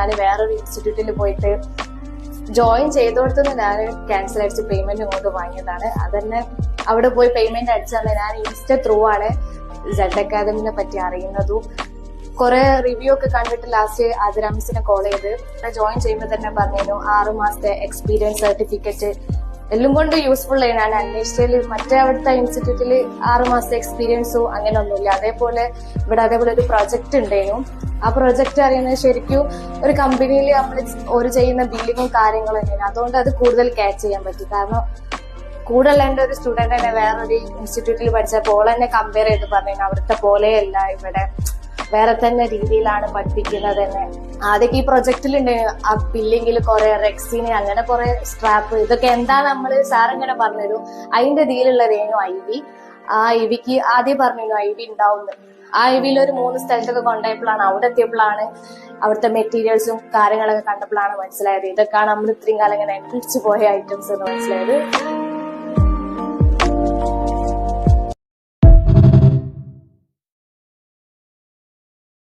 ഞാൻ വേറൊരു ഇൻസ്റ്റിറ്റ്യൂട്ടിൽ പോയിട്ട് ജോയിൻ ചെയ്തോടത്തുനിന്ന് ഞാൻ ക്യാൻസൽ അടിച്ച് പേയ്മെന്റ് ഇങ്ങോട്ട് വാങ്ങിയതാണ്. അതന്നെ അവിടെ പോയി പേയ്മെന്റ് അടിച്ചാൽ ഞാൻ ഇൻസ്റ്റ ത്രൂ ആണ് സെഡ് അക്കാദമിനെ പറ്റി അറിയുന്നതും കുറെ റിവ്യൂ ഒക്കെ കണ്ടിട്ട് ലാസ്റ്റ് ആതിര മിസ്സിനെ കോൾ ചെയ്ത് ജോയിൻ ചെയ്യുമ്പോൾ തന്നെ പറഞ്ഞു 6 മാസത്തെ എക്സ്പീരിയൻസ് സർട്ടിഫിക്കറ്റ് എല്ലാം കൊണ്ട് യൂസ്ഫുൾ ആയി. ഞാൻ അന്വേഷിച്ചതിൽ മറ്റേ അവിടുത്തെ ഇൻസ്റ്റിറ്റ്യൂട്ടിൽ 6 മാസത്തെ എക്സ്പീരിയൻസോ അങ്ങനെ ഒന്നുമില്ല. അതേപോലെ ഇവിടെ അതേപോലെ ഒരു പ്രൊജക്ട് ഉണ്ടായിരുന്നു. ആ പ്രൊജക്ട് അറിയുന്നത് ശരിക്കും ഒരു കമ്പനിയിൽ നമ്മൾ ഒരു ചെയ്യുന്ന ബില്ലിങ്ങും കാര്യങ്ങളും തന്നെയാണ്. അതുകൊണ്ട് അത് കൂടുതൽ ക്യാച്ച് ചെയ്യാൻ പറ്റും. കാരണം കൂടുതൽ എന്റെ ഒരു സ്റ്റുഡന്റ് തന്നെ വേറൊരു ഇൻസ്റ്റിറ്റ്യൂട്ടിൽ പഠിച്ചപ്പോൾ എന്നെ കമ്പയർ ചെയ്ത് പറഞ്ഞു അവിടുത്തെ പോലെയല്ല, ഇവിടെ വേറെ തന്നെ രീതിയിലാണ് പഠിപ്പിക്കുന്നത് തന്നെ. ആദ്യമൊക്കെ ഈ പ്രൊജക്റ്റിലുണ്ട് ആ ബില്ലിങ്ങിൽ കുറെ റെക്സിന് അങ്ങനെ കുറെ സ്ട്രാപ്പ് ഇതൊക്കെ എന്താ നമ്മള് സാർ ഇങ്ങനെ പറഞ്ഞുതരും. അതിന്റെ ഇതിലുള്ളതേനു ഐവി. ആ ഐവിക്ക് ആദ്യം പറഞ്ഞിരുന്നു ഐവി ഉണ്ടാവുന്നത്. ആ ഐവിയിൽ ഒരു 3 സ്ഥലത്തൊക്കെ കൊണ്ടുപോയപ്പോഴാണ് അവിടെ എത്തിയപ്പോഴാണ് അവിടുത്തെ മെറ്റീരിയൽസും കാര്യങ്ങളൊക്കെ കണ്ടപ്പോഴാണ് മനസ്സിലായത് ഇതൊക്കെയാണ് നമ്മൾ ഇത്രയും കാലം ഇങ്ങനെ അന്വേഷിച്ചു പോയ ഐറ്റംസ് എന്ന് മനസ്സിലായത്.